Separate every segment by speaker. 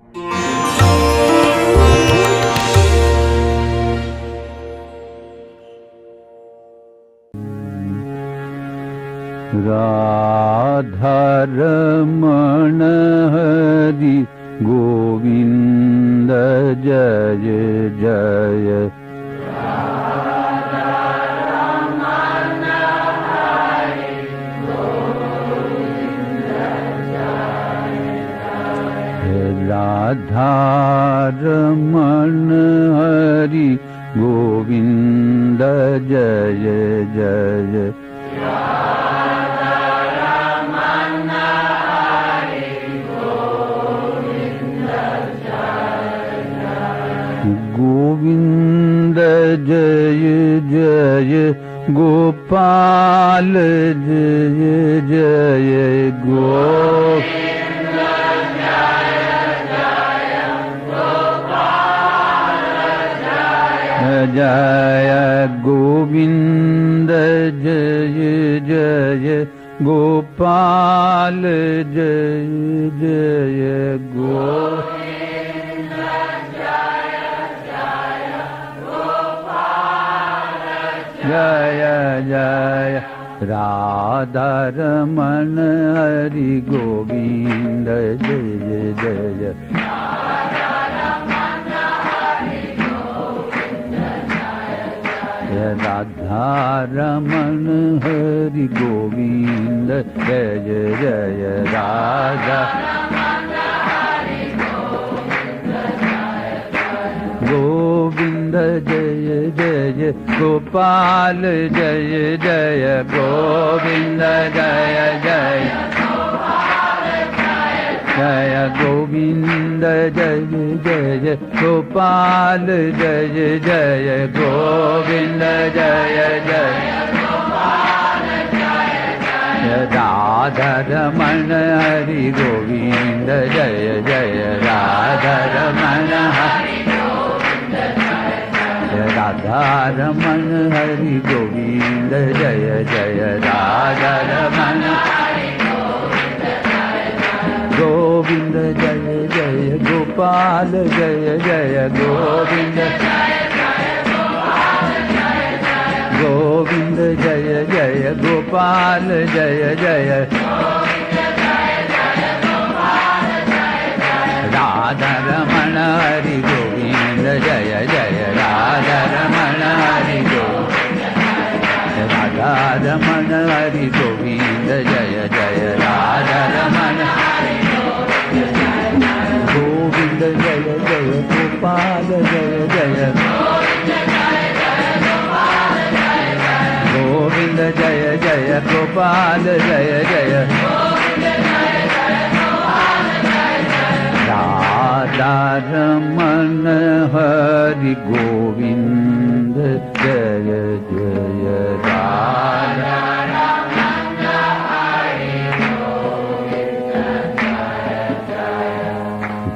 Speaker 1: राधारमण हरि गोविंद जय जय। राधारमण हरि गोविंद जय जय। गोविंद जय जय गोपाल जय जय गोविंद जय गोविंद जय जय गोपाल जय जय जय जय। राधारमण हरि गोविंद जय जय। राधारमण हरि गोविंद जय जय। राधा गोविंद जय जय गोपाल जय जय गोविंद जय जय जय गोविंद जय जय गोपाल जय जय गोविंद जय जय। राधारमण हरि गोविंद जय जय। राधारमण हरि राधारमण हरि गोविंद जय जय। राधारमण गोविंद जय जय गोपाल जय जय गोविंद गोविंद जय जय गोपाल जय जय। राधारमण हरि गोविंद जय जय। राधारमण हरि गोविंद राधारमण हरि गोविंद जय जय। राधारमण गोविंद जय जय गोपाल जय जय गोविंद जय जय गोपाल जय जय। राधारमण हरि गोविंद जय जय। राधारमण हरि गोविंद जय जय।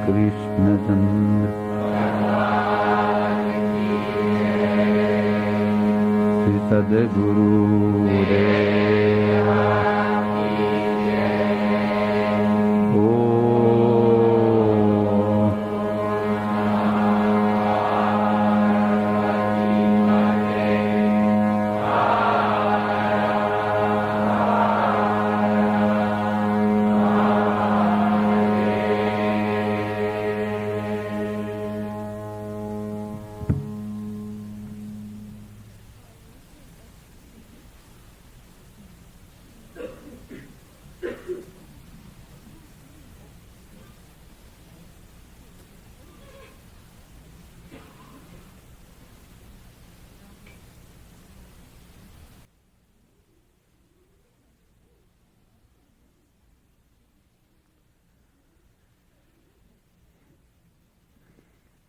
Speaker 1: कृष्ण चंद्र श्री सद्गुरु देवा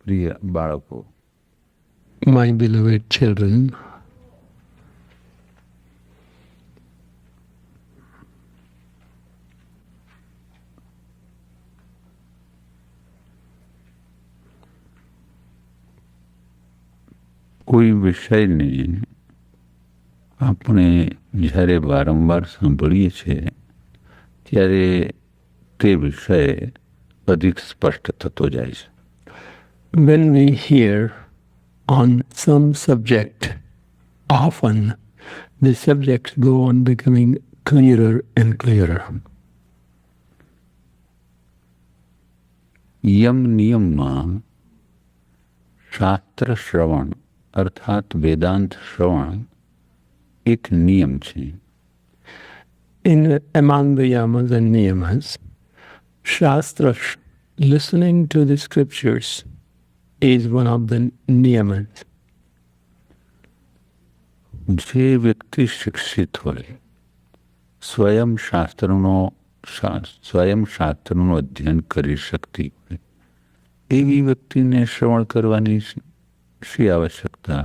Speaker 1: પ્રિય બાળકો,
Speaker 2: My beloved children,
Speaker 1: કોઈ વિષયને આપણે જ્યારે વારંવાર સાંભળીએ છીએ ત્યારે તે વિષય
Speaker 3: અધિક સ્પષ્ટ થતો જાય છે.
Speaker 2: When we hear on some subject, often the subjects go on becoming clearer and clearer.
Speaker 3: Yama નિયમમાં શાસ્ત્ર શ્રવણ અર્થાત વેદાંત શ્રવણ એક નિયમ છે.
Speaker 2: Among the yamas and niyamas, Shastra, listening to the scriptures, is one of the niyamas.
Speaker 3: જે વ્યક્તિ શિક્ષિત હોય, સ્વયં શાસ્ત્રનું અધ્યયન કરી શકતી હોય, એવી વ્યક્તિને શ્રવણ કરવાની શી આવશ્યકતા?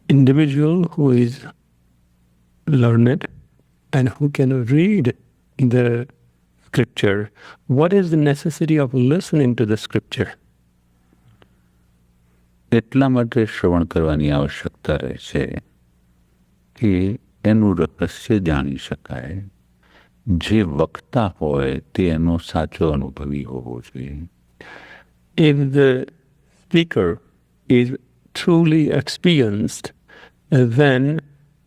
Speaker 2: Individual who is learned and who can read the scripture, what is the necessity of listening to the scripture?
Speaker 3: એટલા માટે શ્રવણ કરવાની આવશ્યકતા રહે છે કે એનું રહસ્ય જાણી શકાય. જે વક્તા હોય તે એનો સાચો અનુભવી હોવો જોઈએ.
Speaker 2: If the speaker is truly experienced, then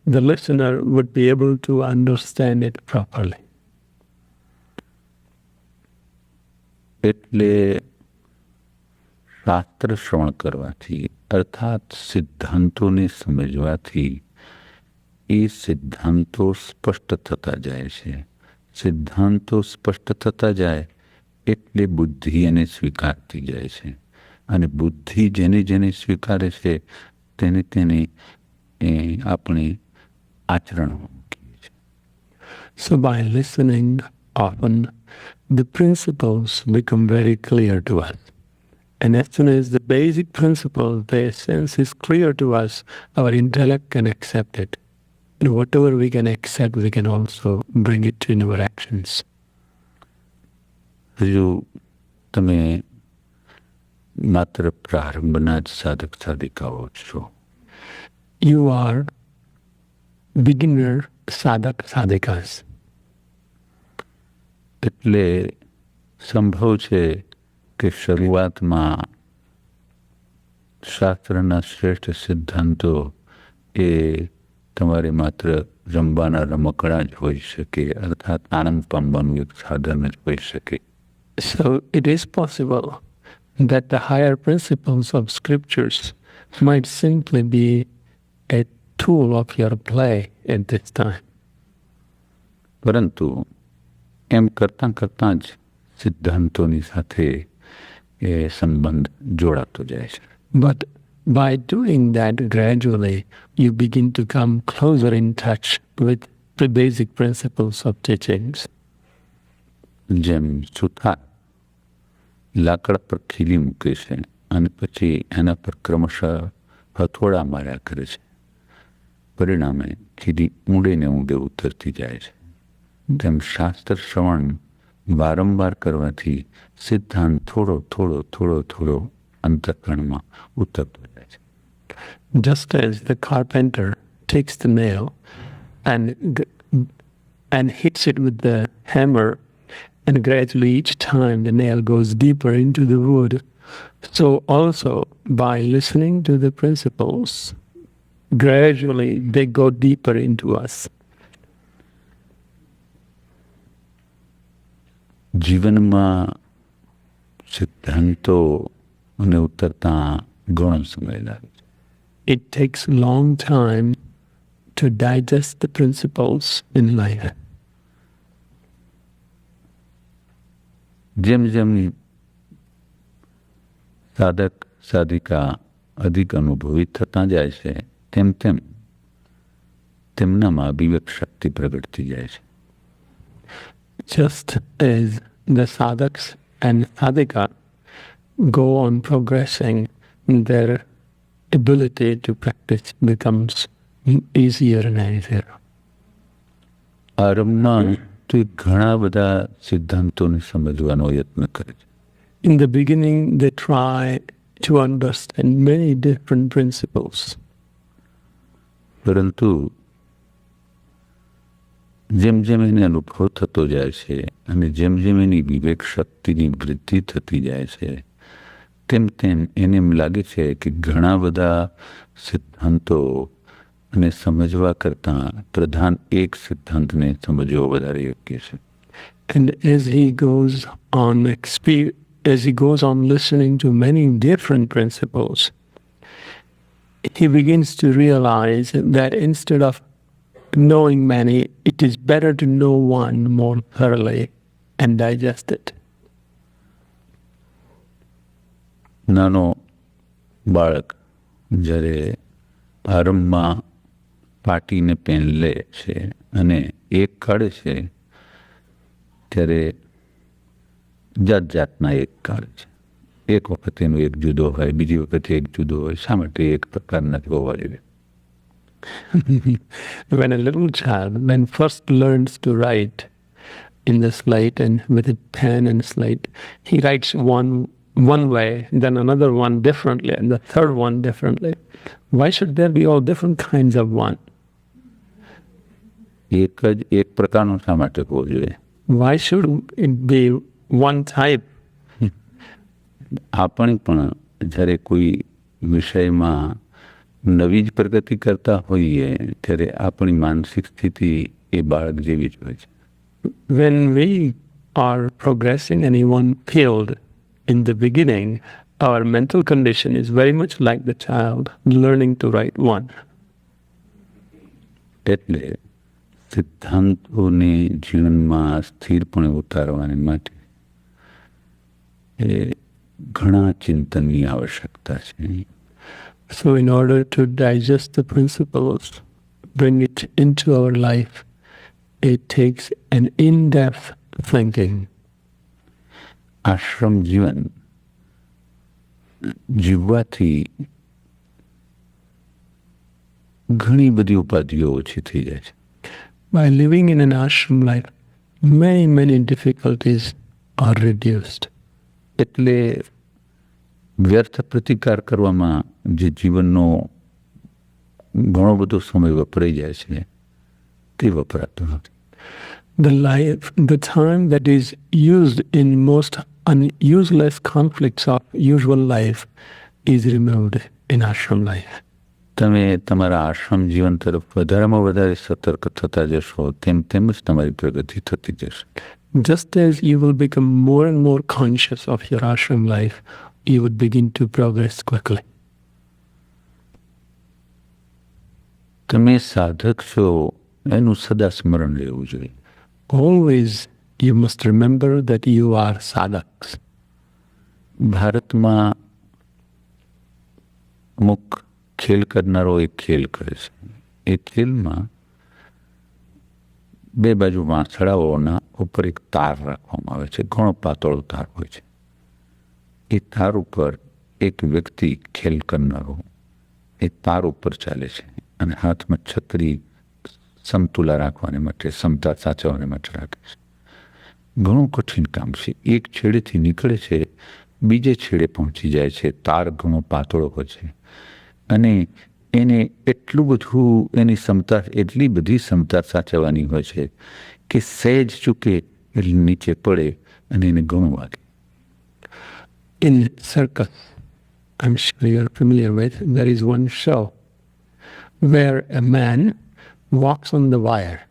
Speaker 2: the listener would be able to understand it properly.
Speaker 3: એટલે શાસ્ત્ર શ્રવણ કરવાથી અર્થાત સિદ્ધાંતોને સમજવાથી એ સિદ્ધાંતો સ્પષ્ટ થતા જાય છે. સિદ્ધાંતો સ્પષ્ટ થતા જાય એટલે બુદ્ધિ એને સ્વીકારતી જાય છે, અને બુદ્ધિ જેને જેને સ્વીકારે છે તેને આપણે આચરણમાં મૂકીએ છીએ.
Speaker 2: So by listening often, the principles become very clear to us. And as soon as the basic principle, the essence is clear to us, our intellect can accept it. And whatever we can accept, we can also bring it in our actions.
Speaker 3: હજુ તમે માત્ર પ્રારંભના જ સાધક સાધિકાઓ છો.
Speaker 2: You are beginner sadhak sadhikas.
Speaker 3: એટલે સંભવ છે કે શરૂઆતમાં શાસ્ત્રના શ્રેષ્ઠ સિદ્ધાંતો એ તમારે માત્ર રમવાના રમકડા જ હોઈ શકે, અર્થાત આનંદ પામવાનું એક સાધન જ હોઈ શકે.
Speaker 2: So it is possible that the higher principles of scriptures might simply be a tool of your play at this time.
Speaker 3: પરંતુ એમ કરતાં કરતાં જ સિદ્ધાંતોની સાથે એ સંબંધ જોડાતો જાય છે.
Speaker 2: But by doing that gradually, you begin to come closer in touch with the basic principles of teachings.
Speaker 3: જેમ સુથાર લાકડા પર ખીલી મૂકે છે અને પછી એના પર ક્રમશઃ હથોડા માર્યા કરે છે, પરિણામે ખીલી ઊંડે ને ઊંડે ઉતરતી જાય છે. તેમ શાસ્ત્ર શ્રવણ વારંવાર કરવાથી સિદ્ધાંત થોડો થોડો થોડો થોડો અંતઃકરણમાં ઉતરતો જાય છે.
Speaker 2: Just as the carpenter takes the nail and hits it with the hammer, and gradually each time the nail goes deeper into the wood, so also by listening to the principles, gradually they go deeper into us.
Speaker 3: જીવનમાં સિદ્ધાંતોને ઉતરતા ઘણો સમય લાગે છે.
Speaker 2: It takes a long time to digest the principles in life.
Speaker 3: જેમ જેમ સાધક સાધિકા અધિક અનુભવી થતા જાય છે તેમ તેમ તેમનામાં વિવેક શક્તિ પ્રગટતી જાય છે.
Speaker 2: Just as the sadhaks and sadhika go on progressing, their ability to practice becomes easier and easier.
Speaker 3: આરંભના તો ઘણા બધા સિદ્ધાંતોને સમજવાનો યત્ન કરે છે.
Speaker 2: In the beginning, they try to understand many different principles.
Speaker 3: પરંતુ જેમ જેમ એને અનુભવ થતો જાય છે અને જેમ જેમ એની વિવેક શક્તિની વૃદ્ધિ થતી જાય છે તેમ તેમ એને એમ લાગે છે કે ઘણા બધા સિદ્ધાંતો અને સમજવા કરતાં પ્રધાન એક સિદ્ધાંતને સમજવો વધારે યોગ્ય છે.
Speaker 2: And as he goes on listening to many different principles, he begins to realize that instead of knowing many, it is better to know one more thoroughly and digest it.
Speaker 3: નાનો બાળક જ્યારે આરંભમાં પાટીને પેન લે છે અને એક કાઢે છે ત્યારે જાત જાતના એક કાઢે છે. એક વખત એનો એક જુદો હોય, બીજી વખતે એક જુદો હોય. શા માટે એક પ્રકારના હોવા જોઈએ?
Speaker 2: When a little child then first learns to write in the slate and with a pen and slate, he writes one way, then another one differently, and the third one differently. Why should there be all different kinds of one?
Speaker 3: એક પ્રકારનો શા માટે હોવો જોઈએ?
Speaker 2: Why should it be one type?
Speaker 3: આપણે પણ જ્યારે કોઈ વિષયમાં નવી જ પ્રગતિ કરતા હોઈએ ત્યારે આપણી માનસિક સ્થિતિ એ બાળક જેવી જ હોય છે.
Speaker 2: When we are progressing in one field in the beginning, our mental condition is very much like the child learning to write one.
Speaker 3: એટલે સિદ્ધાંતોને જીવનમાં સ્થિરપણે ઉતારવાની માટે ઘણા ચિંતનની આવશ્યકતા છે.
Speaker 2: So in order to digest the principles, bring it into our life, it takes an in-depth thinking.
Speaker 3: આશ્રમ જીવન જીવવાથી ઘણી બધી ઉપાધિઓ ઓછી થઈ જાય છે.
Speaker 2: By living in an ashram life, many difficulties are reduced.
Speaker 3: એટલે વ્યર્થ પ્રતિકાર કરવામાં જે જીવનનો ઘણો બધો સમય વપરાઈ જાય છે તે વપરાતો નથી.
Speaker 2: The time that is used in most useless conflicts of usual life is removed in ashram life.
Speaker 3: તમે તમારા આશ્રમ જીવન તરફ વધારેમાં વધારે સતર્ક થતા જશો તેમ જ તમારી પ્રગતિ થતી જશે.
Speaker 2: Just as you will become more and more conscious of your ashram life, you would begin to progress quickly.
Speaker 3: તમે સાધક છો એનું સદા સ્મરણ લેવું જોઈએ.
Speaker 2: Always you must remember that you are sadhaks.
Speaker 3: ભારતમાં અમુક ખેલ કરનારો એક ખેલ કરે છે. એ ખેલમાં બે બાજુ વાંસળાઓના ઉપર એક તાર રાખવામાં આવે છે. ઘણો પાતળો તાર હોય છે. એ તાર ઉપર એક વ્યક્તિ ખેલ કરનારો એ તાર ઉપર ચાલે છે અને હાથમાં છત્રી સમતુલા રાખવાને માટે, સમતા સાચવવાને માટે રાખે છે. ઘણું કઠિન કામ છે. એક છેડેથી નીકળે છે, બીજે છેડે પહોંચી જાય છે. તાર ઘણો પાતળો હોય છે અને એને એટલી બધી સમતા સાચવવાની હોય છે કે સહેજ ચૂકે એટલે નીચે પડે અને એને ઘણું વાગે.
Speaker 2: In circus, I'm sure you're familiar with, there is one show where a man walks on the wire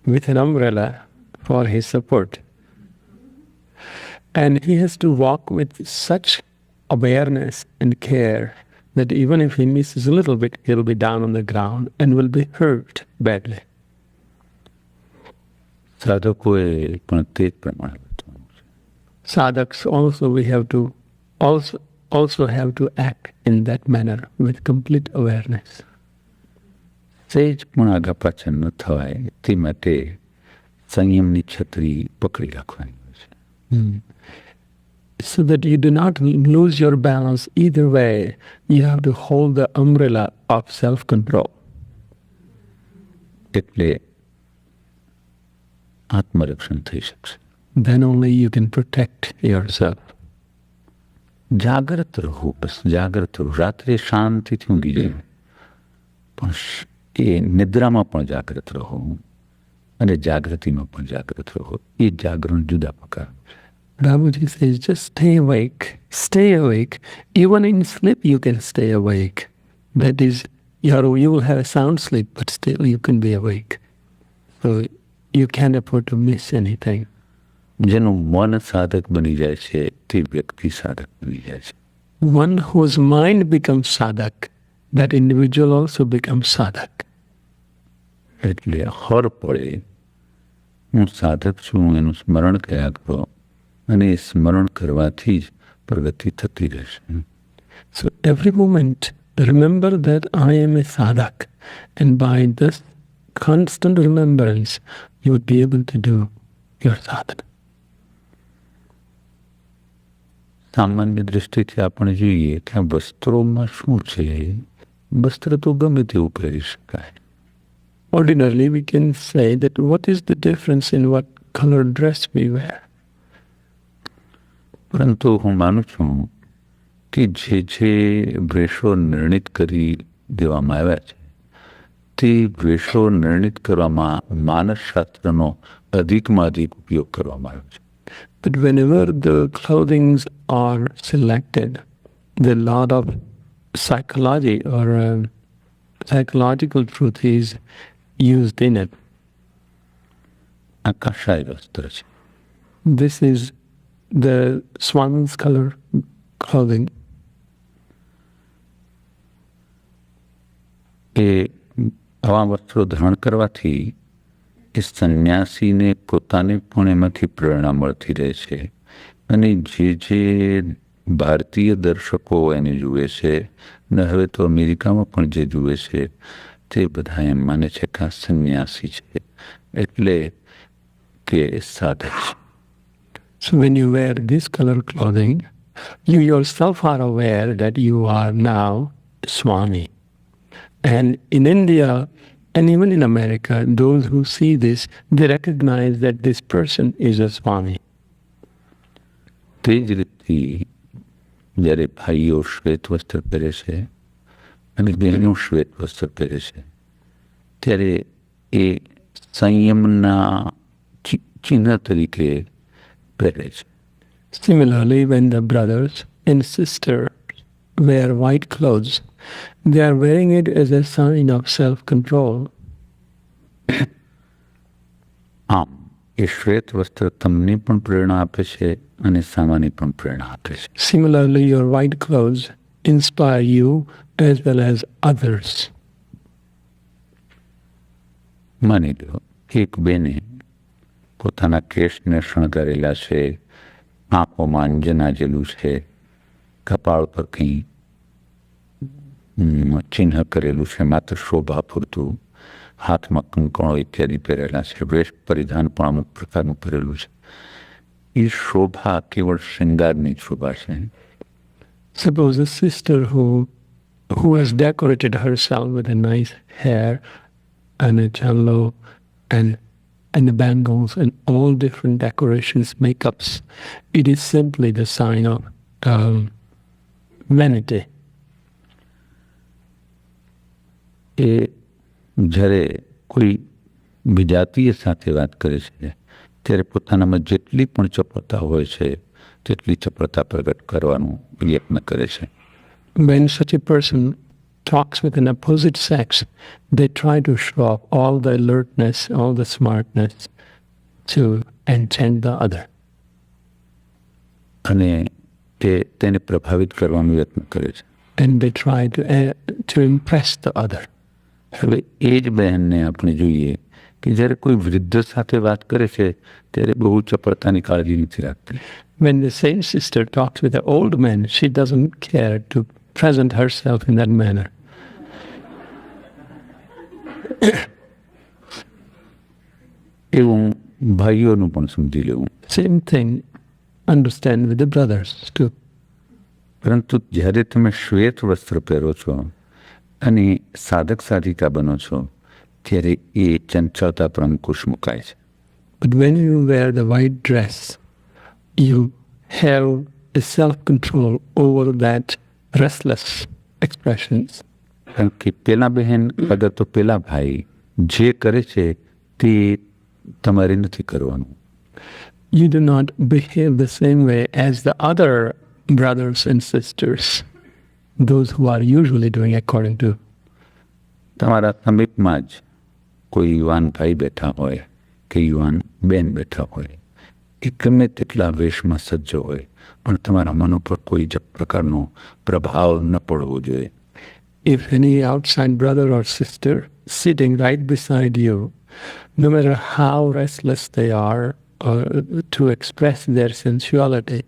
Speaker 2: with an umbrella for his support. And he has to walk with such awareness and care that even if he misses a little bit, he'll be down on the ground and will be hurt badly.
Speaker 3: સાધકોએ પણ તે જ પ્રમાણે વર્તવાનું છે.
Speaker 2: Sadhaks also have to act in that manner with complete awareness.
Speaker 3: સહેજ પણ આગા પાછળ ન થવાય તે માટે સંયમની છત્રી પકડી રાખવાની હોય છે.
Speaker 2: So that you do not lose your balance either way, you have to hold the umbrella of self-control.
Speaker 3: એટલે આત્મરક્ષણ થઈ શકશે.
Speaker 2: Then only you can protect yourself.
Speaker 3: જાગ્રત રહો, બસ જાગ્રત રહો. રાત્રે શાંતિથી ઊંઘી જાય પણ એ નિદ્રામાં પણ જાગ્રત રહો. અને જાગૃતિમાં પણ જાગૃત રહો. એ જાગરણ જુદા પ્રકાર.
Speaker 2: Babaji says, just stay awake. Stay awake. Even in sleep, you can stay awake. That is, you will have a sound sleep, but still you can be awake. So you can't afford to miss anything.
Speaker 3: જેનું મન સાધક બની જાય છે તે વ્યક્તિ સાધક બની જાય છે.
Speaker 2: One whose mind becomes sadhak, that individual also becomes sadhak.
Speaker 3: એટલે હર પળે હું સાધક છું એનું સ્મરણ કર્યા કરો અને એ સ્મરણ કરવાથી જ પ્રગતિ થતી રહેશે.
Speaker 2: So every moment, remember that I am a sadhak, and by this constant remembrance, you would be able to do your sadhana.
Speaker 3: સામાન્ય દૃષ્ટિથી આપણે જોઈએ કે આ વસ્ત્રોમાં શું છે. વસ્ત્ર તો ગમે તેવું પહેરી શકાય.
Speaker 2: Ordinarily, we can say that what is the difference in what color dress we wear?
Speaker 3: પરંતુ હું માનું છું કે જે વેશો નિર્ણિત કરી દેવામાં આવ્યા છે તે વેશો નિર્ણિત કરવામાં માનસશાસ્ત્રનો અધિકમાં અધિક ઉપયોગ કરવામાં આવ્યો છે.
Speaker 2: But whenever the clothings are selected, the lot of psychology or psychological truth is used in it.
Speaker 3: આ કાશાય વસ્ત્ર છે.
Speaker 2: This is the swan's color clothing.
Speaker 3: એ આવા વસ્ત્રો ધારણ કરવાથી એ સંન્યાસીને પોતાને પણ એમાંથી પ્રેરણા મળતી રહે છે અને જે ભારતીય દર્શકો એને જુએ છે ને હવે તો અમેરિકામાં પણ જે જુએ છે તે બધા એમ માને છે કે આ સંન્યાસી છે એટલે કે સાધક છે.
Speaker 2: So when you wear this color clothing, you yourself are aware that you are now Swami. And in India, and even in America, those who see this, they recognize that this person is a Swami.
Speaker 3: તે જ રીતે જ્યારે ભાઈઓ શ્વેત વસ્ત્ર પહેરે છે અને બહેનો શ્વેત વસ્ત્ર પહેરે છે ત્યારે એ સંયમના ચિહ્ન તરીકે પહેરે છે.
Speaker 2: Similarly, when the brothers and sisters wear white clothes, they are wearing it as a sign of self-control.
Speaker 3: આમ એ શ્વેત વસ્ત્ર તમને પણ પ્રેરણા આપે છે અને સામાન્ય પણ પ્રેરણા આપે છે.
Speaker 2: Similarly, your white clothes inspire you as well as others.
Speaker 3: માની લો એક બેને પોતાના કેશને શણગારેલા છે, આંખોમાં અંજન આજેલું છે, કપાળ પર કંઈ ચિહ્ન કરેલું છે માત્ર શોભા પૂરતું, હાથમાં કંકણો ઇત્યાદિ પહેરેલા છે, વેશ પરિધાન પણ અમુક પ્રકારનું પહેરેલું છે. એ શોભા કેવળ શૃંગારની શોભા છે.
Speaker 2: Suppose a sister who has decorated herself with a nice hair and a cello and the bangles and all different decorations, makeups. It is simply the sign of vanity.
Speaker 3: એ જ્યારે કોઈ વિજાતીય સાથે વાત કરે છે ત્યારે પોતાનામાં જેટલી પણ ચપળતા હોય છે તેટલી ચપળતા પ્રગટ કરવાનો પ્રયત્ન કરે છે.
Speaker 2: When such a person talks with an opposite sex, they try to show off all the alertness, all the smartness to enchant the other.
Speaker 3: અને તેને પ્રભાવિત કરવાનો પ્રયત્ન કરે છે.
Speaker 2: And they try to impress the other.
Speaker 3: હવે એ જ બહેનને આપણે જોઈએ કે જ્યારે કોઈ વૃદ્ધ સાથે વાત કરે છે ત્યારે બહુ ચપળતાની કાળજી નથી રાખતી.
Speaker 2: When the same sister talks with an old man, she doesn't care to present herself in that manner.
Speaker 3: એવું ભાઈઓનું પણ સમજી લેવું.
Speaker 2: Same thing, understand with the brothers too.
Speaker 3: પરંતુ જ્યારે તમે શ્વેત વસ્ત્ર પહેરો છો અને સાધક સાધિકા બનો છો ત્યારે એ ચંચળતા પર અંકુશ મુકાય છે.
Speaker 2: But when you wear the white dress, you have a self-control over that restless expressions.
Speaker 3: કારણ કે પેલા બહેન અગર તો પેલા ભાઈ જે કરે છે તે તમારે નથી કરવાનું.
Speaker 2: You do not behave the same way as the other brothers and sisters, those who are usually doing according to.
Speaker 3: તમારા સમીપમાં જ કોઈ યુવાન ભાઈ બેઠા હોય કે યુવાન બેન બેઠા હોય, એ ગમે તેટલા વેશમાં સજ્જ હોય, પણ તમારા મન ઉપર કોઈ જ પ્રકારનો પ્રભાવ ન પડવો જોઈએ.
Speaker 2: If any outside brother or sister sitting right beside you, no matter how restless they are to express their sensuality,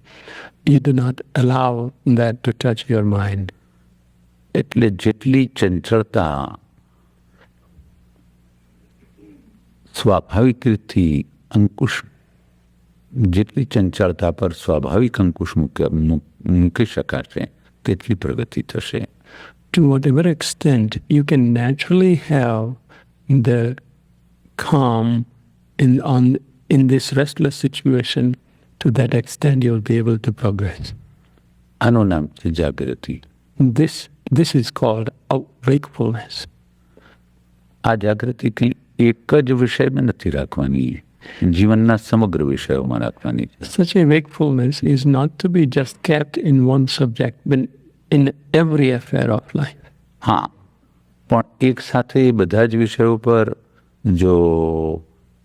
Speaker 2: you do not allow that to touch your mind.
Speaker 3: એટલે જેટલી ચંચળતા સ્વાભાવિક રીતથી અંકુશ, જેટલી ચંચળતા પર સ્વાભાવિક અંકુશ મૂકી શકાશે તેટલી પ્રગતિ થશે.
Speaker 2: To whatever extent you can naturally have the calm in this restless situation, to that extent you will be able to progress.
Speaker 3: આનું નામ છે જાગૃતિ.
Speaker 2: This is called wakefulness.
Speaker 3: આ જાગૃતિ કંઈ એક જ વિષયમાં નથી રાખવાની, જીવનના સમગ્ર વિષયોમાં રાખવાની છે.
Speaker 2: Such a wakefulness is not to be just kept in one subject, but in every affair of life.
Speaker 3: હા, પણ એક સાથે બધા જ વિષયો પર જો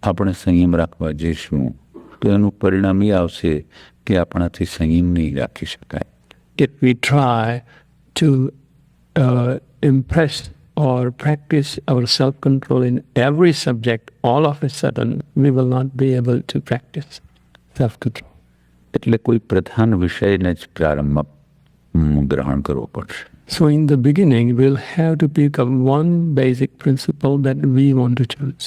Speaker 3: આપણે સંયમ રાખવા જઈશું તો એનું પરિણામ એ આવશે કે આપણાથી સંયમ નહીં રાખી શકાય.
Speaker 2: If we try to impress or practice our self-control in every subject, all of a sudden we will not be able to practice self-control.
Speaker 3: એટલે કોઈ પ્રધાન વિષયને જ પ્રારંભમાં ગ્રહણ કરવો પડશે.
Speaker 2: So in the beginning, we'll have to pick up one basic principle that we want to choose.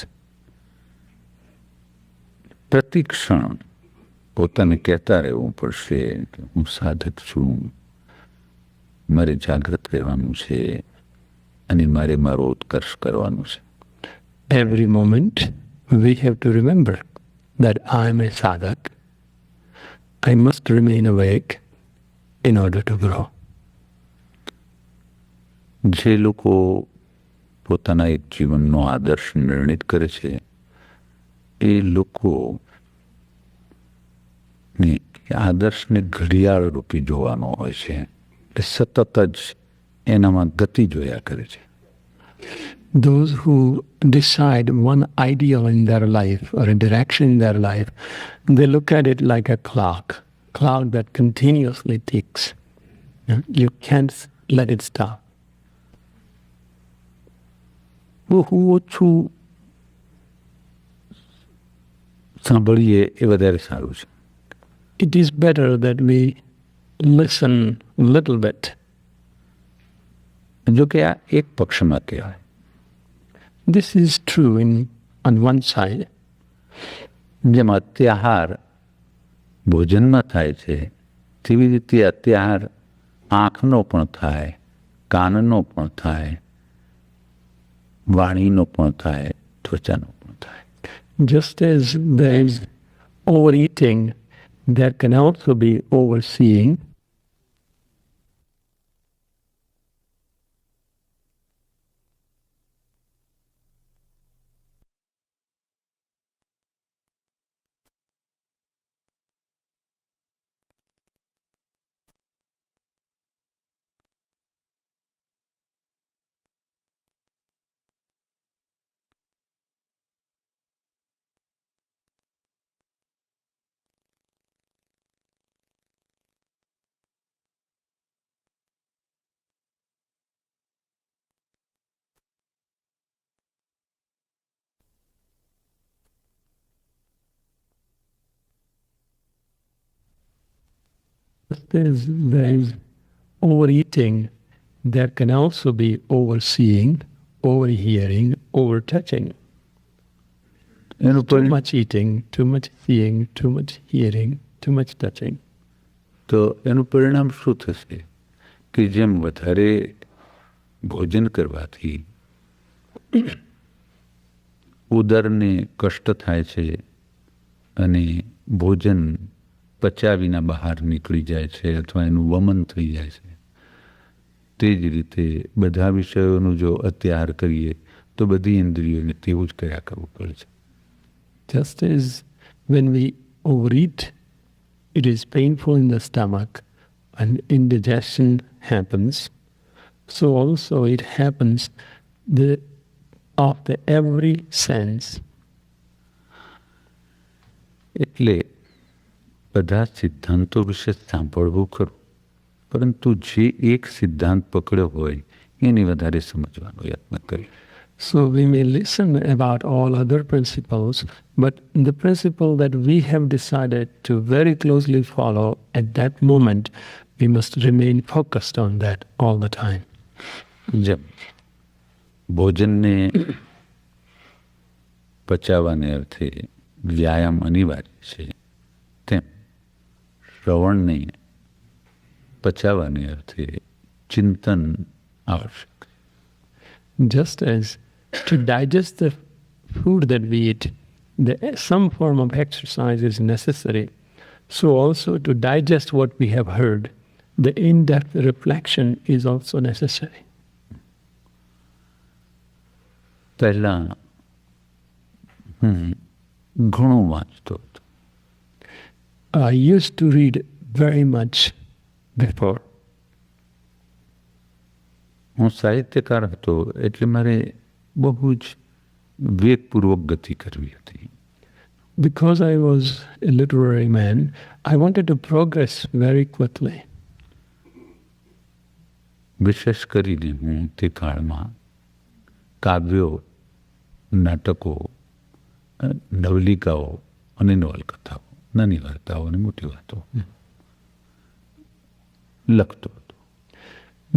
Speaker 3: પ્રતિક્ષણ પોતાને કહેતા રહેવું પડશે કે હું સાધક છું, મારે જાગૃત રહેવાનું છે અને મારે મારો ઉત્કર્ષ કરવાનો છે.
Speaker 2: Every moment, we have to remember that I am a sadhak. I must remain awake in order to grow.
Speaker 3: જે લોકો પોતાના એક જીવનનો આદર્શ નિર્ણિત કરે છે એ લોકોને આદર્શને ઘડિયાળ રૂપી જોવાનો હોય છે. એ સતત જ એનામાં ગતિ જોયા કરે છે.
Speaker 2: Those who decide one ideal in their life or a direction in their life, they look at it like a clock that continuously ticks. You can't let it stop.
Speaker 3: ઓછું સાંભળીએ એ વધારે સારું છે.
Speaker 2: It is better that we listen a little bit.
Speaker 3: જો કે આ એક પક્ષમાં કહેવાય.
Speaker 2: This is true on one side.
Speaker 3: જેમ અત્યાહાર ભોજનમાં થાય છે તેવી રીતે અત્યાહાર આંખનો પણ થાય, કાનનો પણ થાય, વાણીનો પણ થાય, ત્વચાનો પણ થાય.
Speaker 2: Just as there is overeating, there can also be overseeing. Just as there is overeating, there can also be overseeing, overhearing, overtouching. Too much eating, too much seeing, too much hearing, too much touching.
Speaker 3: તો એનું પરિણામ શું થશે કે જેમ વધારે ભોજન કરવાથી ઉદરને કષ્ટ થાય છે અને ભોજન પચ્યા વિના બહાર નીકળી જાય છે અથવા એનું વમન થઈ જાય છે, તે જ રીતે બધા વિષયોનું જો અત્યાર કરીએ તો બધી ઇન્દ્રિયોને તેવું જ કર્યા કરવું પડે છે.
Speaker 2: Just as when we overeat, it is painful in the stomach and indigestion happens, so also it happens of the every sense.
Speaker 3: એટલે બધા સિદ્ધાંતો વિશે સાંભળવું ખરું, પરંતુ જે એક સિદ્ધાંત પકડ્યો હોય એની વધારે સમજવાનો યત્ન કરીએ.
Speaker 2: So we may listen about all other principles, but the principle that we have decided to very closely follow at that moment, we must remain focused on that all the time.
Speaker 3: જેમ ભોજનને પચાવવાને અર્થે વ્યાયામ અનિવાર્ય છે, તેમ શ્રવણને પચાવવાને અર્થે ચિંતન આવશ્યક.
Speaker 2: Just as to digest the food that we eat, some form of exercise is necessary. So also to digest what we have heard, the in-depth reflection is also necessary.
Speaker 3: પહેલાં ઘણું વાંચતો હતો.
Speaker 2: I used to read very much before.
Speaker 3: હું સાહિત્યકાર હતો એટલે મારે બહુ જ વેગપૂર્વક ગતિ કરવી હતી.
Speaker 2: Because I was a literary man, I wanted to progress very quickly.
Speaker 3: વિશેષ કરીને હું તે કાળમાં કાવ્યો, નાટકો, નવલિકાઓ અને નવલકથાઓ, નાની વાર્તાઓ અને મોટી વાર્તાઓ લખતો હતો.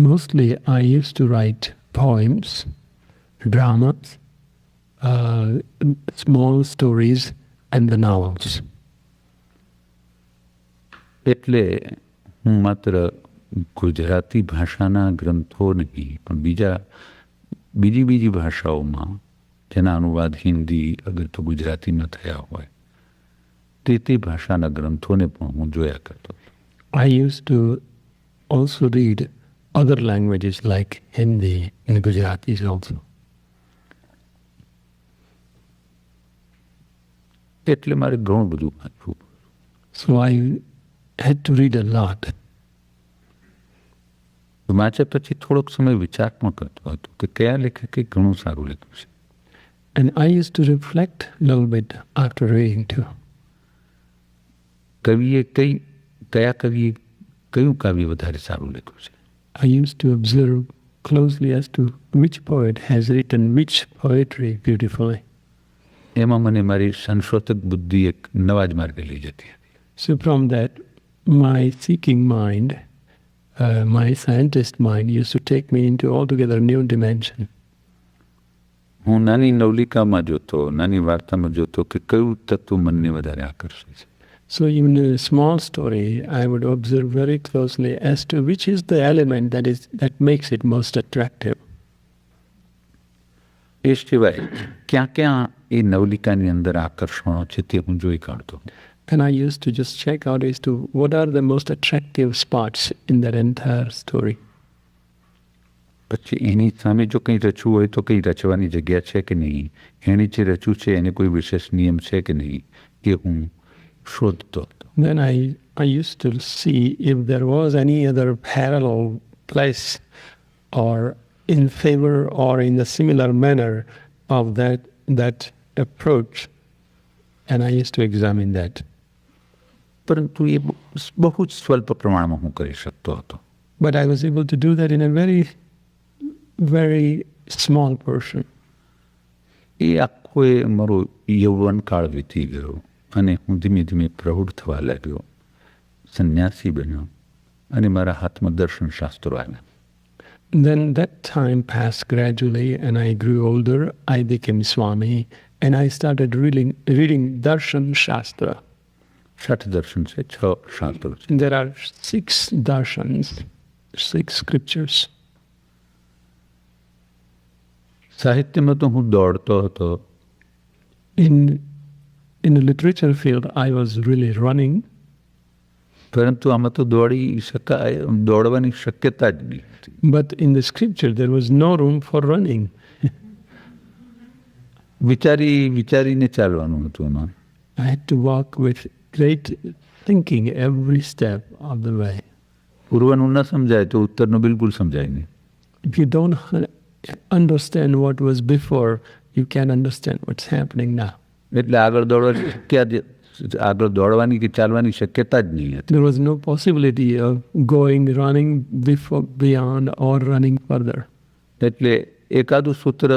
Speaker 2: Mostly I used to write poems, dramas, small stories and the novels.
Speaker 3: એટલે હું માત્ર ગુજરાતી ભાષાના ગ્રંથો નહીં, પણ બીજી ભાષાઓમાં જેના અનુવાદ હિન્દી અગર તો ગુજરાતીમાં થયા હોય તે ભાષાના ગ્રંથોને પણ હું જોયા કરતો.
Speaker 2: I used to also read other languages like Hindi and Gujaratis also.
Speaker 3: એટલે મારે ઘણું બધું વાંચવું.
Speaker 2: So I had to read a lot.
Speaker 3: વાંચ્યા પછી થોડોક સમય વિચાર પણ કરતો હતો કે કયા લેખકે ઘણું સારું લખ્યું છે.
Speaker 2: And I used to reflect a little bit after reading too.
Speaker 3: કયું કાવ્ય વધારે સારું લખ્યું છે?
Speaker 2: I used to observe closely as to which poet has written which poetry beautifully.
Speaker 3: એમાં મને મારી સંશોધક બુદ્ધિ એક નવા જ માર્ગે લઈ જતી હતી.
Speaker 2: So from that, my seeking mind, my scientist mind used to take me into altogether new dimension.
Speaker 3: હું નાની નવલિકામાં જોતો, નાની વાર્તામાં જોતો કે કયું તત્વ મનને વધારે આકર્ષે છે.
Speaker 2: So even in a small story, I would observe very closely as to which is the element that makes it most attractive.
Speaker 3: એ સિવાય ક્યાં એ નવલિકાની અંદર આકર્ષણો છે તે હું જોઈ કાઢતો.
Speaker 2: And I used to just check out as to what are the most attractive spots in that entire story.
Speaker 3: પછી એની સામે જો કંઈ રચવું હોય તો કંઈ રચવાની જગ્યા છે કે નહીં, એની જે રચ્યું છે એને કોઈ વિશેષ નિયમ છે કે નહીં, એ હું શોધતો હતો.
Speaker 2: Then I used to see if there was any other parallel place or in favor or in a similar manner of that approach, and I used to examine that.
Speaker 3: પરંતુ એ બહુ જ સ્વલ્પ પ્રમાણમાં હું કરી શકતો હતો.
Speaker 2: But I was able to do that in a very, very small portion.
Speaker 3: એ આખો મારો યૌવન કાળ વીતી ગયો અને હું ધીમે ધીમે પ્રૌઢ થવા લાગ્યો, સંન્યાસી બન્યો અને મારા હાથમાં દર્શનશાસ્ત્રો આવ્યા.
Speaker 2: Then that time passed gradually and I grew older. I became Swami and I started reading Darshan Shastra.
Speaker 3: 6 દર્શન છે, 6 શાસ્ત્રો છે.
Speaker 2: There are 6 darshans, 6 scriptures.
Speaker 3: સાહિત્યમાં તો હું દોડતો હતો.
Speaker 2: In the literature field, I was really running.
Speaker 3: પરંતુ આમાં તો દોડવાની શક્યતા જ નહીં હતી.
Speaker 2: But in the scripture, there was no room for running.
Speaker 3: વિચારીને ચાલવાનું હતું એમાં.
Speaker 2: I had to walk with great thinking every step of the way.
Speaker 3: પૂર્વનું ન સમજાય તો ઉત્તરનું બિલકુલ સમજાય નહીં.
Speaker 2: If you don't understand what was before, you can't understand what's happening now.
Speaker 3: એટલે આગળ દોડવાની કે ચાલવાની શક્યતા જ નહીં હતી.
Speaker 2: There was no possibility of going, running beyond or running further.
Speaker 3: એટલે એકાદું સૂત્ર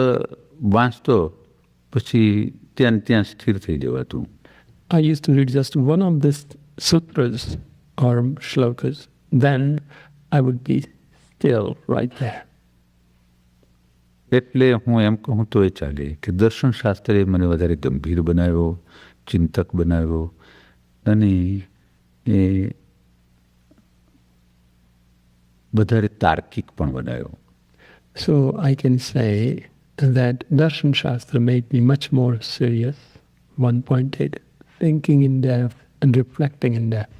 Speaker 3: વાંચતો પછી ત્યાં સ્થિર થઈ જવાતું.
Speaker 2: I used to read just one of these sutras or shlokas. Then I would be still right there.
Speaker 3: એટલે હું એમ કહું તો એ ચાલે કે દર્શનશાસ્ત્રે મને વધારે ગંભીર બનાવ્યો, ચિંતક બનાવ્યો અને એ વધારે તાર્કિક પણ બનાવ્યો.
Speaker 2: So I can say that Darshan Shastra made me much more serious, one-pointed, thinking in depth and reflecting in depth.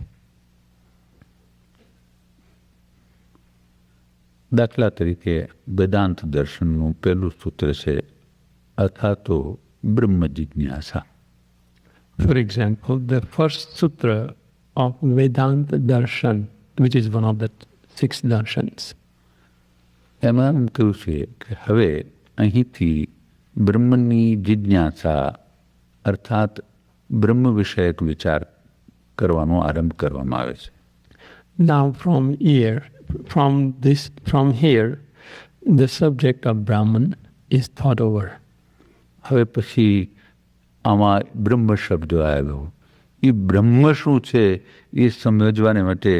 Speaker 3: દાખલા તરીકે વેદાંત દર્શનનું પહેલું સૂત્ર છે અથવા તો બ્રહ્મ જિજ્ઞાસા.
Speaker 2: For example, the first sutra of Vedanta Darshan, which is one of the 6 darshans.
Speaker 3: એમાં એમ કહ્યું છે કે હવે અહીંથી બ્રહ્મની જિજ્ઞાસા અર્થાત બ્રહ્મ વિષયક વિચાર કરવાનો આરંભ કરવામાં આવે છે.
Speaker 2: Now from here, the subject of Brahman is thought over.
Speaker 3: હવે પછી આમાં બ્રહ્મ શબ્દ આવ્યો. એ બ્રહ્મ શું છે એ સમજવાને માટે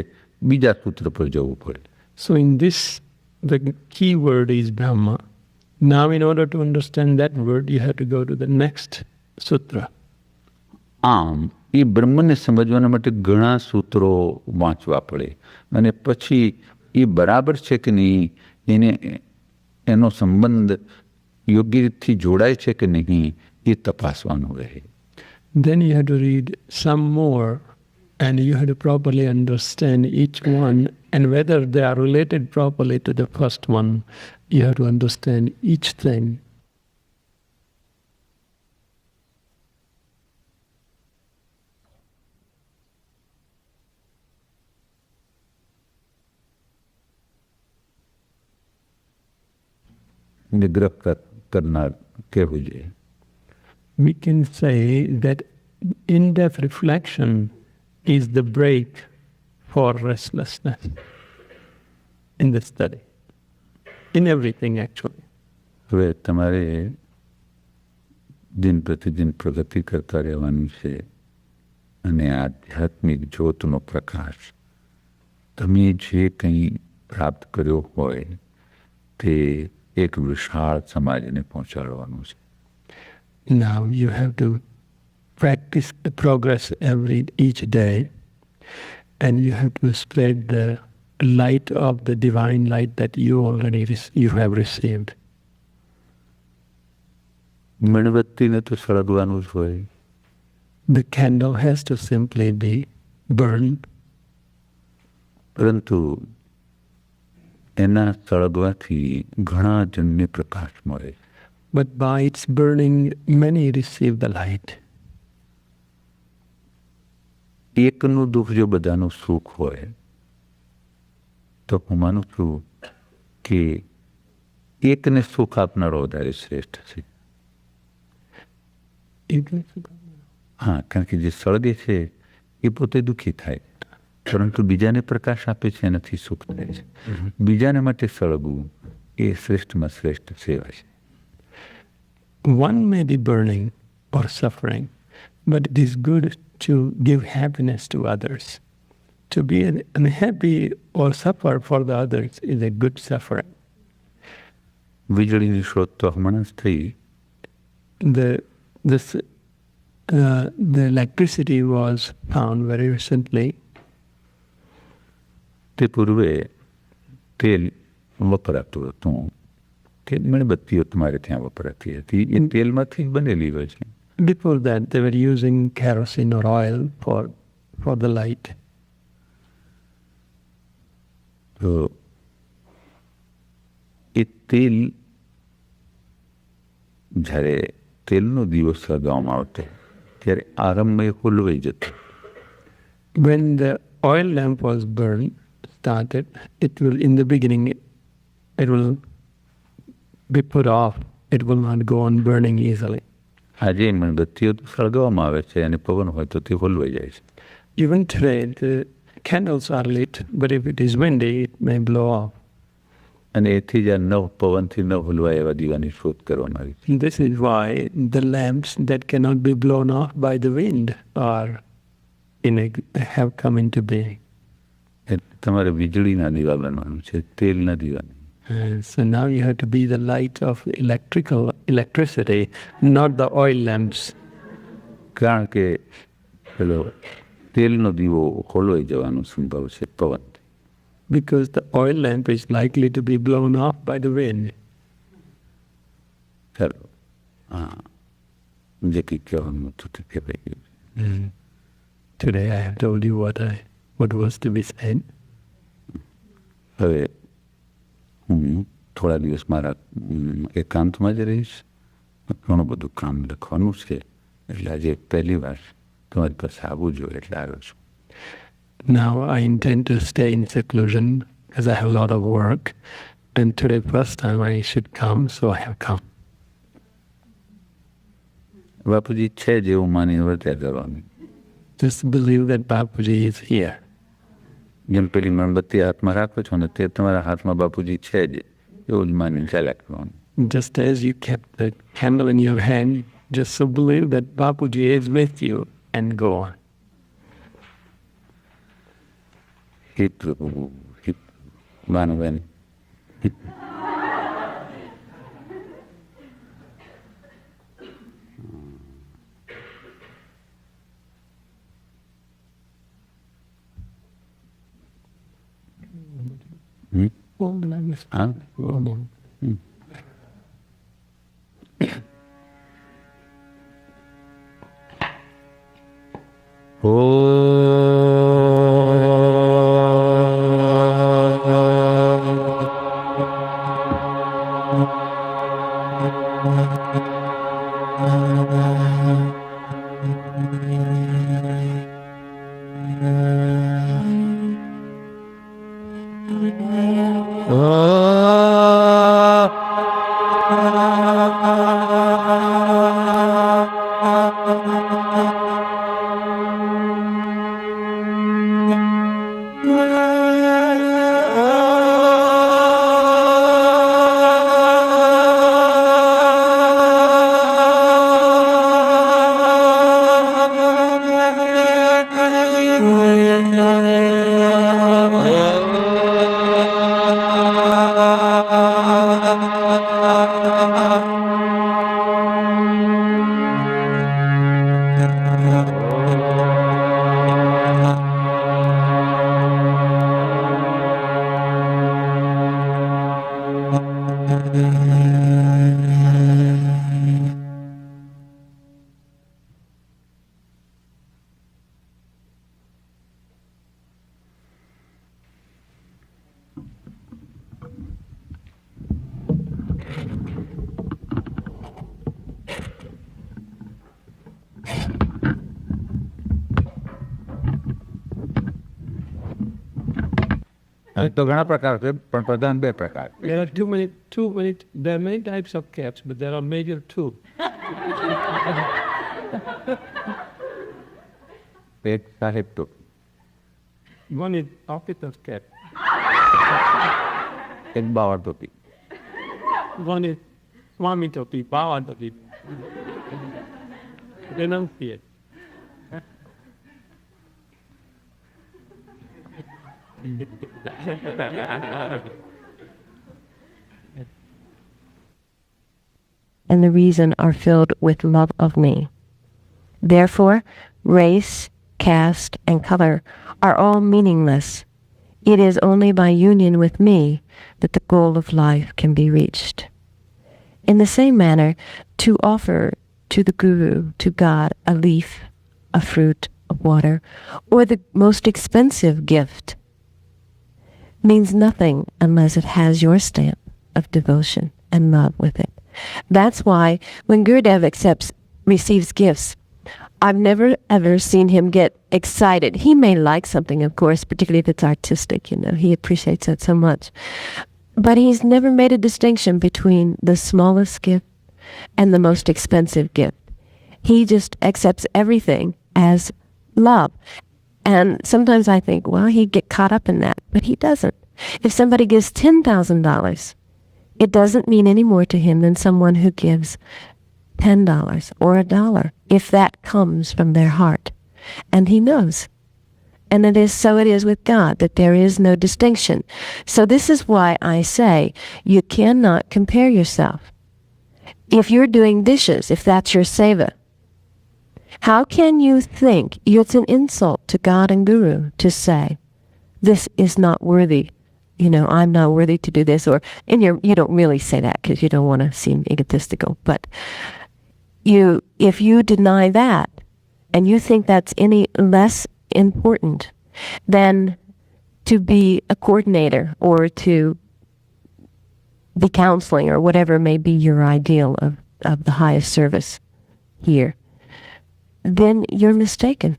Speaker 3: બીજા સૂત્ર પર જવું પડે.
Speaker 2: So in this, the key word is Brahma. Now in order to understand that word, you have to go to the next sutra.
Speaker 3: આમ એ બ્રહ્મને સમજવાના માટે ઘણા સૂત્રો વાંચવા પડે અને પછી એ બરાબર છે કે નહીં, એનો સંબંધ યોગ્ય રીતથી જોડાય છે કે નહીં એ તપાસવાનું રહે.
Speaker 2: Then you have to read some more and you have to properly understand each one, and whether they are related properly to the first one, you have to understand each thing.
Speaker 3: નિગ્રહ કરનાર કહેવું જોઈએ.
Speaker 2: We can say that in-depth reflection is the break for restlessness in the study, in everything actually.
Speaker 3: હવે તમારે દિન પ્રતિદિન પ્રગતિ કરતા રહેવાનું છે અને આધ્યાત્મિક જ્યોતનો પ્રકાશ તમે જે કંઈ પ્રાપ્ત કર્યો હોય તે એક વિશાળ સમાજને પહોંચાડવાનું છે.
Speaker 2: Now you have to practice the progress each day, and you have to spread the light of the divine light that you have received.
Speaker 3: મીણબત્તીને તો સળગવાનું જ હોય.
Speaker 2: The candle has to simply be burned.
Speaker 3: પરંતુ એના સળગવાથી ઘણા જણને પ્રકાશ મળે.
Speaker 2: But by its burning, many receive the light.
Speaker 3: એકનું દુઃખ જો બધાનું સુખ હોય તો હું માનું છું કે એકને સુખ આપનારો વધારે શ્રેષ્ઠ છે. હા, કારણ કે જે સળગે છે એ પોતે દુઃખી થાય, પરંતુ બીજાને પ્રકાશ આપે છે એનાથી સુખ થાય છે. બીજાને માટે સળગવું એ શ્રેષ્ઠમાં શ્રેષ્ઠ સેવા છે.
Speaker 2: One may be burning or suffering, but it is good to give happiness to others. To be unhappy or suffer for the others is a good suffering.
Speaker 3: વીજળીની શોધ તો હમણાં જ થઈ.
Speaker 2: The electricity was found very recently.
Speaker 3: તે પૂર્વે તેલ વપરાતું હતું. મીણબત્તીઓ તમારે ત્યાં વપરાતી હતી. એ તેલમાંથી બનેલી હોય છે.
Speaker 2: Before that, they were using kerosene or oil for the light.
Speaker 3: તો એ તેલ જ્યારે તેલનો દીવો સળગાવવામાં આવતો ત્યારે આરંભમાં એ હોલવાઈ જતો.
Speaker 2: When the oil lamp was started, it will, in the beginning, it will be put off. It will not go on burning easily.
Speaker 3: આજે મીણબત્તીઓ તો સળગાવવામાં આવે છે અને પવન હોય તો તે હોલવાઈ જાય છે.
Speaker 2: Even today, the candles are lit, but if it is windy, it may blow off.
Speaker 3: અને એથી જ આ પવનથી ન હોલવાય એવા દીવાની શોધ કરવામાં આવી છે.
Speaker 2: This is why the lamps that cannot be blown off by the wind have come into being.
Speaker 3: તમારે વીજળીના દીવા બનવાનું છે, તેલના દીવા નહીં.
Speaker 2: So now you have to be the light of electricity, not the oil lamps.
Speaker 3: કારણ કે પેલો તેલનો દીવો હોલવાઈ જવાનો સંભવ છે પવન.
Speaker 2: Because the oil lamp is likely to be blown off by the wind.
Speaker 3: ચાલો, હા, જે કંઈ કહેવાનું હતું તે કહેવાઈ ગયું.
Speaker 2: Today I have told you what was to be said.
Speaker 3: હવે હું થોડા દિવસ મારા એકાંતમાં જ રહીશ. ઘણું બધું કામ લખવાનું છે એટલે આજે પહેલી વાર તમારી પાસે આવવું જોઈએ એટલે આવ્યો છું.
Speaker 2: Now I intend to stay in seclusion because I have a lot of work, and today first time I should come, so I have come.
Speaker 3: બાપુજી છે જેવું માની વર્ત્યા કરવાનું.
Speaker 2: Just believe that Bapuji is here.
Speaker 3: જેમ પેલી મીણબત્તી હાથમાં રાખો છો ને તે તમારા હાથમાં બાપુજી છે જ એવું જ માની ચાલ્યા કરવાનું.
Speaker 2: Just as you kept the candle in your hand, just so believe that Bapuji is with you and go on.
Speaker 3: હે પ્રભુ, હે માનવેન. તો ઘણા પ્રકાર છે પણ પ્રધાન બે પ્રકાર.
Speaker 2: There are there are many types of caps, but there are major two.
Speaker 3: એક સાહેબ ટોપી,
Speaker 2: One is officer's cap.
Speaker 3: એક બાવળ ટોપી.
Speaker 2: One is Swami topi, Baba topi. Renunciate.
Speaker 4: And the reason are filled with love of me. Therefore, race, caste, and color are all meaningless. It is only by union with me that the goal of life can be reached. In the same manner, to offer to the Guru, to God, a leaf, a fruit, a water, or the most expensive gift means nothing unless it has your stamp of devotion and love with it. That's why when Gurudev receives gifts, I've never ever seen him get excited. He may like something, of course, particularly if it's artistic, he appreciates that so much. But he's never made a distinction between the smallest gift and the most expensive gift. He just accepts everything as love. And sometimes I think, well, he'd get caught up in that, but he doesn't. If somebody gives $10,000, it doesn't mean any more to him than someone who gives $10 or $1, if that comes from their heart. And he knows. And it is with God, that there is no distinction. So this is why I say you cannot compare yourself. If you're doing dishes, if that's your seva, how can you think it's an insult to God and Guru to say, this is not worthy, I'm not worthy to do this, or you don't really say that because you don't want to seem egotistical, but if you deny that and you think that's any less important than to be a coordinator or to be counseling or whatever may be your ideal of the highest service here, then you're mistaken.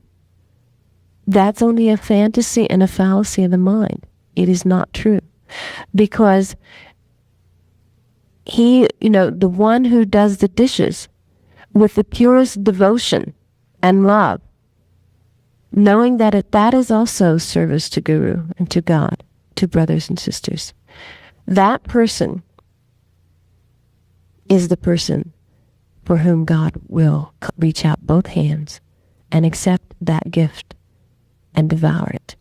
Speaker 4: That's only a fantasy and a fallacy of the mind. It is not true. Because the one who does the dishes with the purest devotion and love, knowing that that is also service to Guru and to God, to brothers and sisters, that person is the person for whom God will reach out both hands and accept that gift and devour it.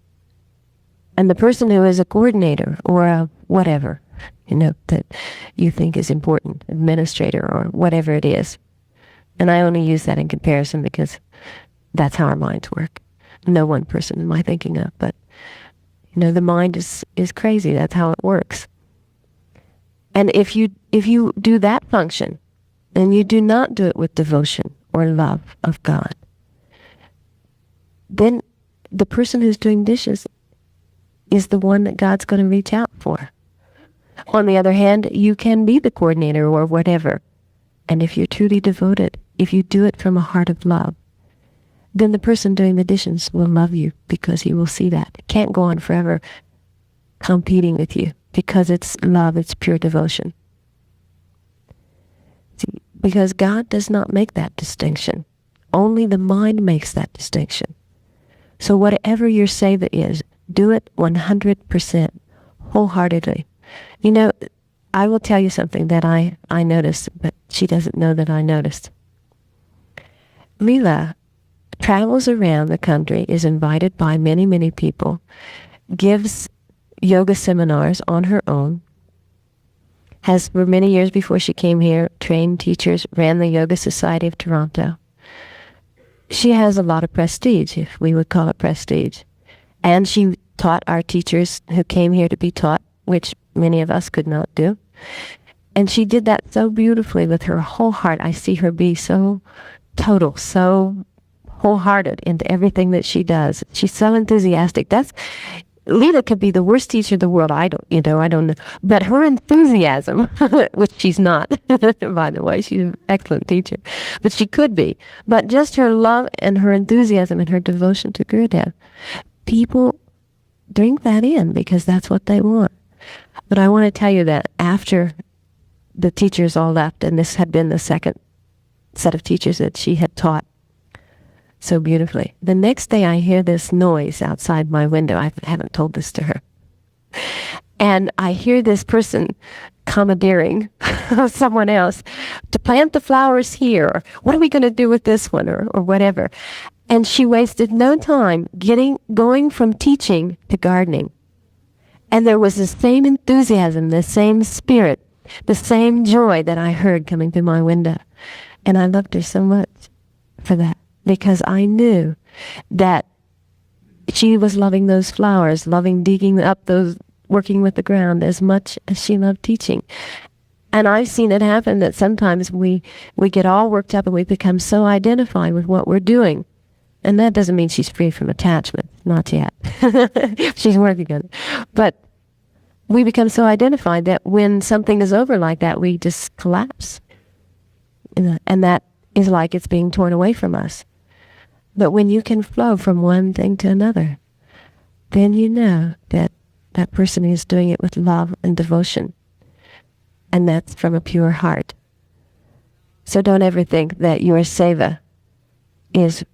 Speaker 4: And the person who is a coordinator or a whatever, that you think is important, administrator or whatever it is, and I only use that in comparison because that's how our minds work. No one person am I thinking of, but the mind is crazy. That's how it works. And if you do that function, and you do not do it with devotion or love of God, then the person who's doing dishes is the one that God's going to reach out for. On the other hand, you can be the coordinator or whatever. And if you're truly devoted, if you do it from a heart of love, then the person doing the dishes will love you because he will see that. It can't go on forever competing with you because it's love, it's pure devotion. See, because God does not make that distinction. Only the mind makes that distinction. So whatever your seva is, do it 100% wholeheartedly. I will tell you something that I noticed, but she doesn't know that I noticed. Leela travels around the country, is invited by many, many people, gives yoga seminars on her own, has for many years before she came here trained teachers, ran the Yoga Society of Toronto. She has a lot of prestige, if we would call it prestige. And she taught our teachers who came here to be taught, which many of us could not do. And she did that so beautifully with her whole heart. I see her be so total, so wholehearted into everything that she does. She's so enthusiastic. Leela could be the worst teacher in the world. I don't know. But her enthusiasm, which she's not, by the way, she's an excellent teacher, but she could be. But just her love and her enthusiasm and her devotion to Gurudev, people drink that in because that's what they want. But I want to tell you that after the teachers all left, and this had been the second set of teachers that she had taught so beautifully, the next day I hear this noise outside my window. I haven't told this to her. And I hear this person commandeering someone else to plant the flowers here, or what are we going to do with this one, or whatever. And she wasted no time going from teaching to gardening. And there was the same enthusiasm, the same spirit, the same joy that I heard coming through my window. And I loved her so much for that, because I knew that she was loving those flowers, loving digging up those, working with the ground as much as she loved teaching. And I've seen it happen that sometimes we get all worked up and we become so identified with what we're doing. And that doesn't mean she's free from attachment. Not yet. She's working on it. But we become so identified that when something is over like that, we just collapse. And that is like it's being torn away from us. But when you can flow from one thing to another, then you know that that person is doing it with love and devotion. And that's from a pure heart. So don't ever think that your seva is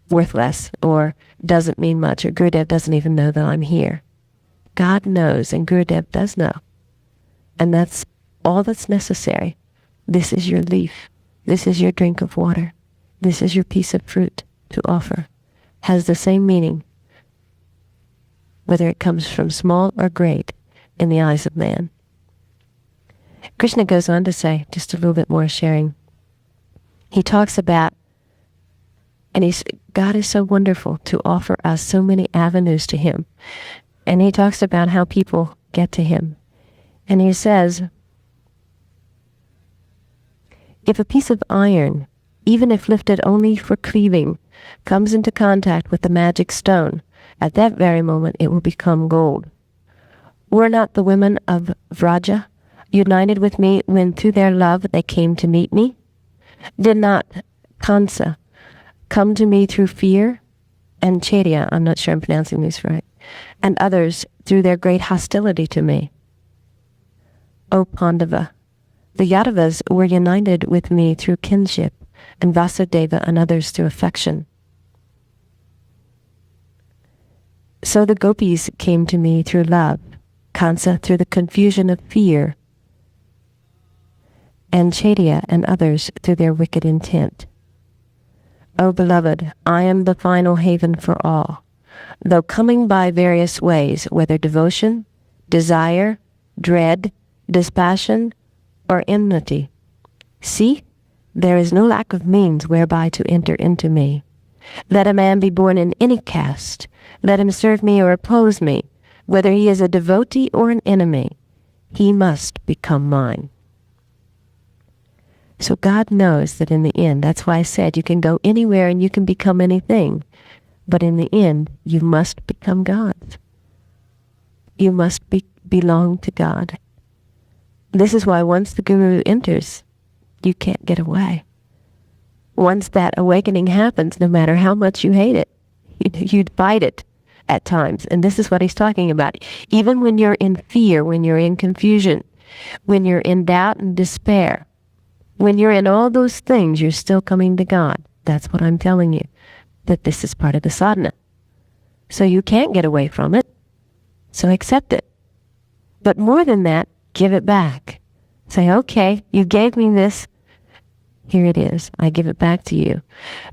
Speaker 4: worthless or doesn't mean much, or Gurudev doesn't even know that I'm here. God knows, and Gurudev does know. And that's all that's necessary. This is your leaf. This is your drink of water. This is your piece of fruit to offer. Has the same meaning, whether it comes from small or great in the eyes of man. Krishna goes on to say, just a little bit more sharing. He talks about, and God is so wonderful to offer us so many avenues to Him. And he talks about how people get to Him. And he says, if a piece of iron, even if lifted only for cleaving, comes into contact with the magic stone, at that very moment it will become gold. Were not the women of Vraja united with me when through their love they came to meet me? Did not Kansa come to me through fear? And Chaitya, I'm not sure I'm pronouncing these right, and others through their great hostility to me. O Pandava, the Yadavas were united with me through kinship, and Vasudeva and others through affection. So the gopis came to me through love, Kansa through the confusion of fear, and Chaitya and others through their wicked intent. O beloved, I am the final haven for all, though coming by various ways, whether devotion, desire, dread, dispassion, or enmity. See, there is no lack of means whereby to enter into me. Let a man be born in any caste. Let him serve me or oppose me, whether he is a devotee or an enemy. He must become mine. So God knows that in the end, that's why I said you can go anywhere and you can become anything. But in the end, you must become God's. You must belong to God. This is why once the Guru enters, you can't get away. Once that awakening happens, no matter how much you hate it, you'd fight it at times. And this is what he's talking about. Even when you're in fear, when you're in confusion, when you're in doubt and despair, when you're in all those things, you're still coming to God. That's what I'm telling you, that this is part of the sadhana. So you can't get away from it. So accept it. But more than that, give it back. Say, okay, you gave me this. Here it is. I give it back to you.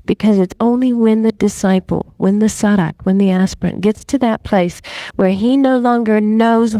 Speaker 4: Because it's only when the disciple, when the sadhak, when the aspirant gets to that place where he no longer knows